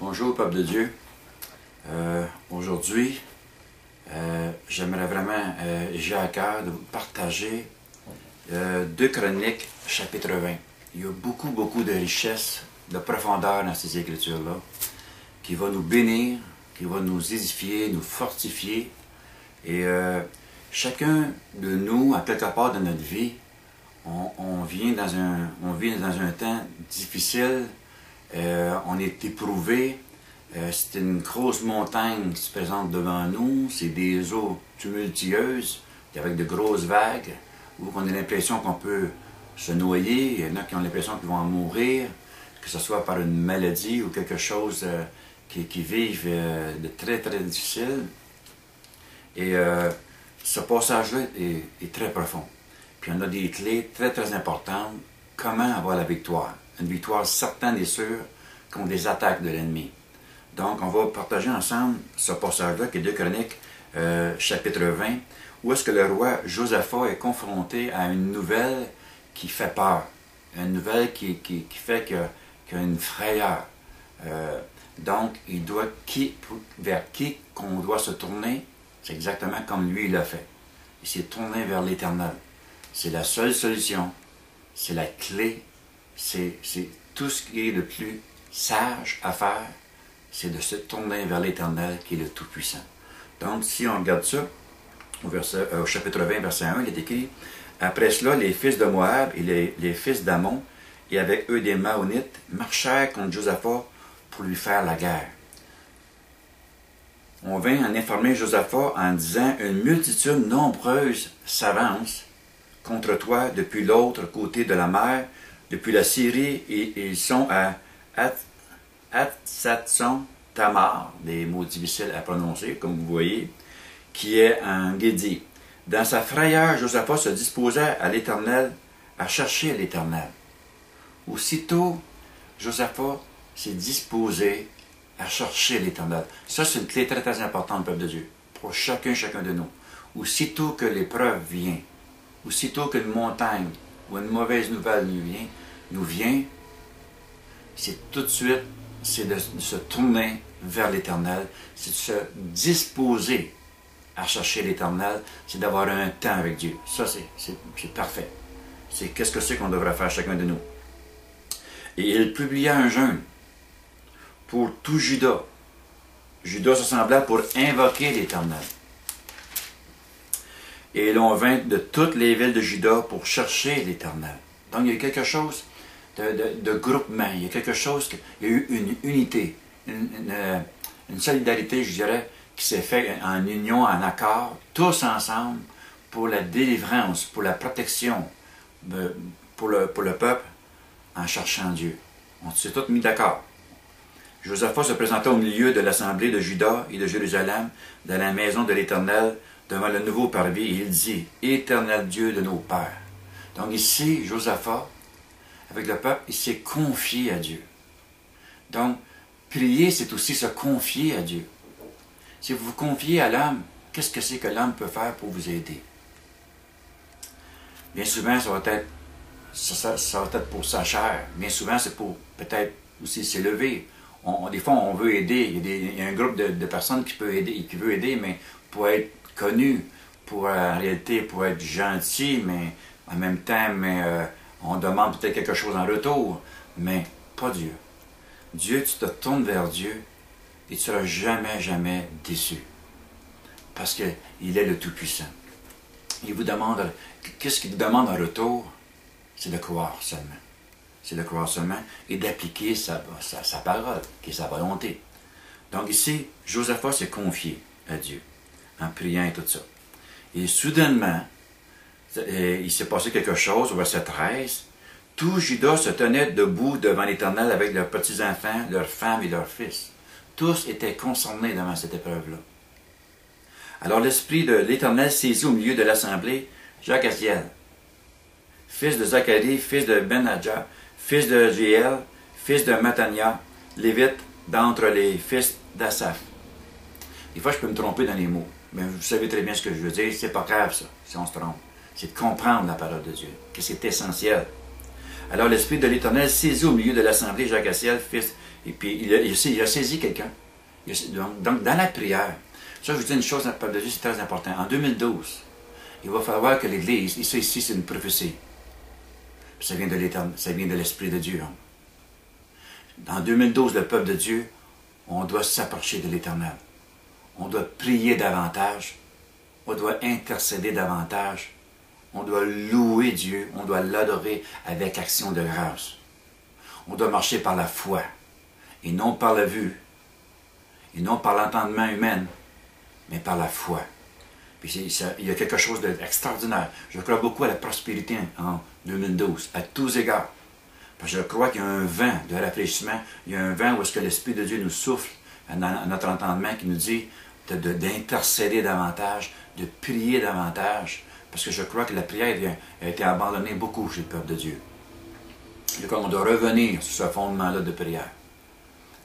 Bonjour, peuple de Dieu. Aujourd'hui, j'aimerais vraiment, j'ai à cœur de vous partager 2 Chroniques, chapitre 20. Il y a beaucoup de richesse, de profondeur dans ces écritures-là, qui va nous bénir, qui va nous édifier, nous fortifier. Et chacun de nous, à quelque part de notre vie, on vit dans un temps difficile. On est éprouvé, c'est une grosse montagne qui se présente devant nous, c'est des eaux tumultueuses, avec de grosses vagues, où on a l'impression qu'on peut se noyer, il y en a qui ont l'impression qu'ils vont en mourir, que ce soit par une maladie ou quelque chose qui vivent de très difficile. Et ce passage-là est très profond. Puis on a des clés très importantes, comment avoir la victoire. Une victoire certaine et sûre contre les attaques de l'ennemi. Donc, on va partager ensemble ce passage-là, qui est 2 Chroniques, chapitre 20, où est-ce que le roi Josaphat est confronté à une nouvelle qui fait peur. Une nouvelle qui fait qu'il y a une frayeur. Donc, il doit vers qui qu'on doit se tourner, c'est exactement comme lui il l'a fait. Il s'est tourné vers l'Éternel. C'est la seule solution, c'est la clé. C'est tout ce qui est le plus sage à faire, c'est de se tourner vers l'Éternel qui est le Tout-Puissant. Donc, si on regarde ça, au chapitre 20, verset 1, il est écrit « Après cela, les fils de Moab et les fils d'Ammon, et avec eux des Maonites, marchèrent contre Josaphat pour lui faire la guerre. On vint en informer Josaphat en disant « Une multitude nombreuse s'avance contre toi depuis l'autre côté de la mer, depuis la Syrie, et ils sont à Hatsatson Tamar, des mots difficiles à prononcer, comme vous voyez, qui est en Guédi. Dans sa frayeur, Josaphat se disposait à l'Éternel, à chercher l'Éternel. Aussitôt, Josaphat s'est disposé à chercher l'Éternel. Ça, c'est une clé très importante, peuple de Dieu, pour chacun de nous. Aussitôt que l'épreuve vient, aussitôt qu'une montagne ou une mauvaise nouvelle nous vient, c'est tout de suite, c'est de se tourner vers l'Éternel, c'est de se disposer à chercher l'Éternel, c'est d'avoir un temps avec Dieu. Ça, c'est parfait. C'est qu'est-ce que c'est qu'on devrait faire chacun de nous. Et il publia un jeûne pour tout Juda. Juda se sembla pour invoquer l'Éternel. Et l'on vint de toutes les villes de Juda pour chercher l'Éternel. Donc, il y a quelque chose de groupement, il y a quelque chose, il y a eu une unité, une solidarité, je dirais, qui s'est faite en union, en accord, tous ensemble, pour la délivrance, pour la protection, pour le peuple, en cherchant Dieu. On s'est tous mis d'accord. Josaphat se présenta au milieu de l'assemblée de Juda et de Jérusalem, dans la maison de l'Éternel, devant le nouveau parvis, et il dit, « Éternel Dieu de nos pères. » Donc ici, Josaphat, avec le peuple, il s'est confié à Dieu. Donc, prier, c'est aussi se confier à Dieu. Si vous vous confiez à l'homme, qu'est-ce que c'est que l'homme peut faire pour vous aider? Bien souvent, ça va être pour sa chair. Bien souvent, c'est pour peut-être aussi s'élever. Des fois, on veut aider. Il y a un groupe de personnes qui veut aider, mais pour être connu, en réalité, pour être gentil, mais en même temps, on demande peut-être quelque chose en retour, mais pas Dieu. Dieu, tu te tournes vers Dieu et tu ne seras jamais déçu. Parce qu'il est le Tout-Puissant. Il vous demande, qu'est-ce qu'il vous demande en retour? C'est de croire seulement. C'est de croire seulement et d'appliquer sa parole, qui est sa volonté. Donc ici, Josaphat s'est confié à Dieu en priant et tout ça. Et soudainement, il s'est passé quelque chose au verset 13. Tout Juda se tenait debout devant l'Éternel avec leurs petits-enfants, leurs femmes et leurs fils. Tous étaient concernés devant cette épreuve-là. Alors l'Esprit de l'Éternel saisit au milieu de l'assemblée Jacaziel, fils de Zacharie, fils de Ben-Adja, fils de Jéel, fils de Matania, lévite d'entre les fils d'Asaph. Des fois, je peux me tromper dans les mots, mais vous savez très bien ce que je veux dire. C'est pas grave, ça, si on se trompe. C'est de comprendre la parole de Dieu, que c'est essentiel. Alors l'Esprit de l'Éternel saisit au milieu de l'assemblée Jacaziel, Et puis, il a saisi quelqu'un. Donc, dans la prière, ça, je vous dis une chose, la parole de Dieu, c'est très important. En 2012, il va falloir que l'Église, et ça ici, c'est une prophétie. Ça vient de l'Éternel, ça vient de l'Esprit de Dieu. En 2012, le peuple de Dieu, on doit s'approcher de l'Éternel. On doit prier davantage. On doit intercéder davantage. On doit louer Dieu. On doit l'adorer avec action de grâce. On doit marcher par la foi et non par la vue et non par l'entendement humain, mais par la foi. Puis il y a quelque chose d'extraordinaire. Je crois beaucoup à la prospérité en 2012, à tous égards. Parce que je crois qu'il y a un vent de rafraîchissement, il y a un vent où est-ce que l'Esprit de Dieu nous souffle à notre entendement qui nous dit d'intercéder davantage, de prier davantage, parce que je crois que la prière a été abandonnée beaucoup chez le peuple de Dieu. Et comme on doit revenir sur ce fondement-là de prière.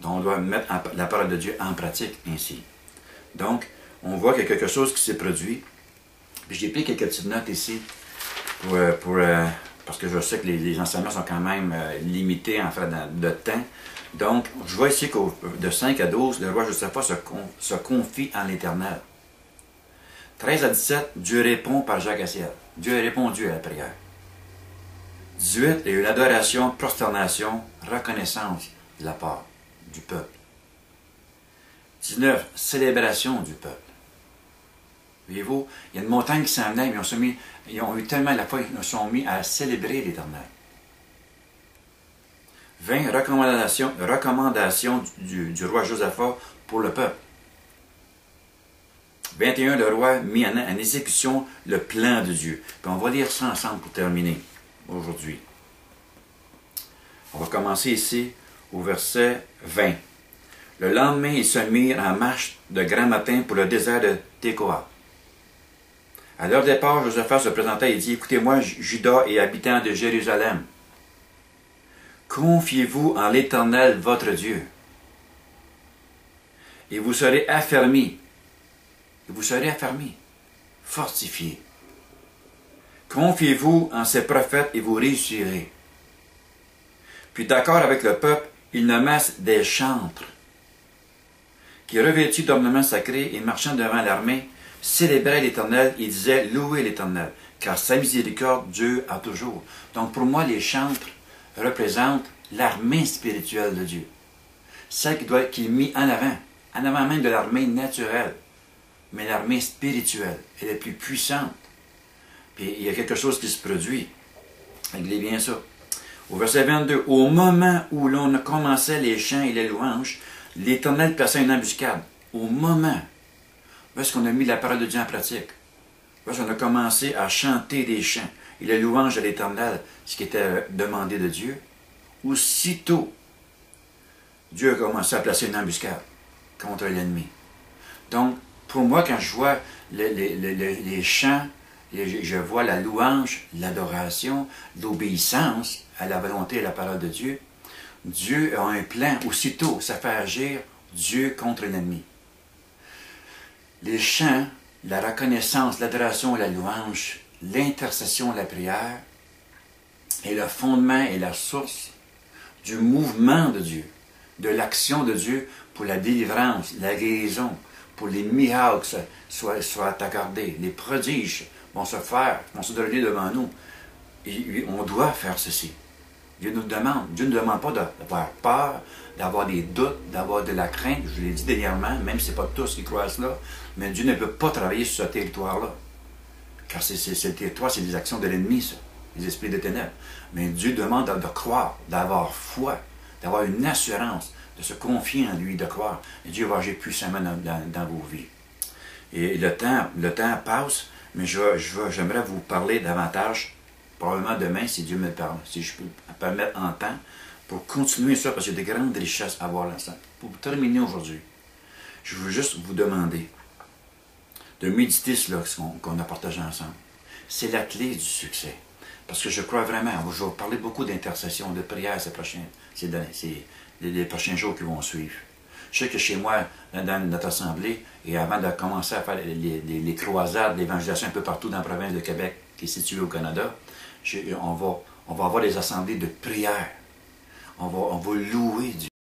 Donc on doit mettre la parole de Dieu en pratique ainsi. Donc, on voit qu'il y a quelque chose qui s'est produit. Puis j'ai pris quelques petites notes ici parce que je sais que les enseignements sont quand même limités en fait de temps. Donc, je vois ici que de 5 à 12, le roi Josaphat se confie en l'Éternel. 13 à 17, Dieu répond par Jacques Assiel. Dieu a répondu à la prière. 18, il y a eu l'adoration, prosternation, reconnaissance de la part du peuple. 19, célébration du peuple. Voyez-vous, il y a une montagne qui s'en venait, mais ils ont eu tellement la foi, ils se sont mis à célébrer l'Éternel. 20, recommandation du roi Josaphat pour le peuple. 21, le roi mit en exécution le plan de Dieu. Puis on va lire ça ensemble pour terminer aujourd'hui. On va commencer ici au verset 20. Le lendemain, ils se mirent en marche de grand matin pour le désert de Tékoa. À leur départ, Josaphat se présenta et dit, « Écoutez-moi, Juda et habitants de Jérusalem, confiez-vous en l'Éternel, votre Dieu, et vous serez affermis, fortifiés. Confiez-vous en ses prophètes et vous réussirez. » Puis d'accord avec le peuple, ils nommèrent des chantres, qui revêtus d'ornements sacrés et marchant devant l'armée, célébraient l'Éternel et disaient « Louez l'Éternel, car sa miséricorde dure à toujours. » Donc pour moi, les chantres représentent l'armée spirituelle de Dieu. Celle qui est mise en avant même de l'armée naturelle, mais l'armée spirituelle, elle est plus puissante. Puis il y a quelque chose qui se produit. Réglez bien ça. Au verset 22, au moment où l'on commençait les chants et les louanges, l'Éternel plaça une embuscade. Au moment où est-ce qu'on a mis la parole de Dieu en pratique, où est-ce qu'on a commencé à chanter des chants et les louanges de l'Éternel, ce qui était demandé de Dieu, aussitôt, Dieu a commencé à placer une embuscade contre l'ennemi. Donc, pour moi, quand je vois les chants, je vois la louange, l'adoration, l'obéissance à la volonté et à la parole de Dieu. Dieu a un plan, aussitôt, ça fait agir Dieu contre l'ennemi. Les chants, la reconnaissance, l'adoration et la louange, l'intercession et la prière est le fondement et la source du mouvement de Dieu, de l'action de Dieu pour la délivrance, la guérison, pour les miracles soient accordés, les prodiges vont se faire, vont se donner devant nous. Et on doit faire ceci. Dieu nous demande. Dieu ne nous demande pas d'avoir peur, d'avoir des doutes, d'avoir de la crainte. Je l'ai dit dernièrement, même si ce n'est pas tous qui croient à cela, mais Dieu ne peut pas travailler sur ce territoire-là. Car ce territoire, c'est des actions de l'ennemi, ça, les esprits de ténèbres. Mais Dieu demande de croire, d'avoir foi, d'avoir une assurance, de se confier en lui, de croire. Et Dieu va agir puissamment dans vos vies. Et le temps passe, mais j'aimerais vous parler davantage, probablement demain, si Dieu me le permet, si je peux me permettre en temps, pour continuer ça, parce qu'il y a de grandes richesses à voir là-dedans. Pour terminer aujourd'hui, je veux juste vous demander de méditer cela qu'on a partagé ensemble. C'est la clé du succès. Parce que je crois vraiment, je vais parler beaucoup d'intercession, de prière les prochains jours qui vont suivre. Je sais que chez moi, dans notre assemblée, et avant de commencer à faire les croisades, l'évangélisation un peu partout dans la province de Québec, qui est située au Canada, on va avoir des assemblées de prière. On va louer Dieu.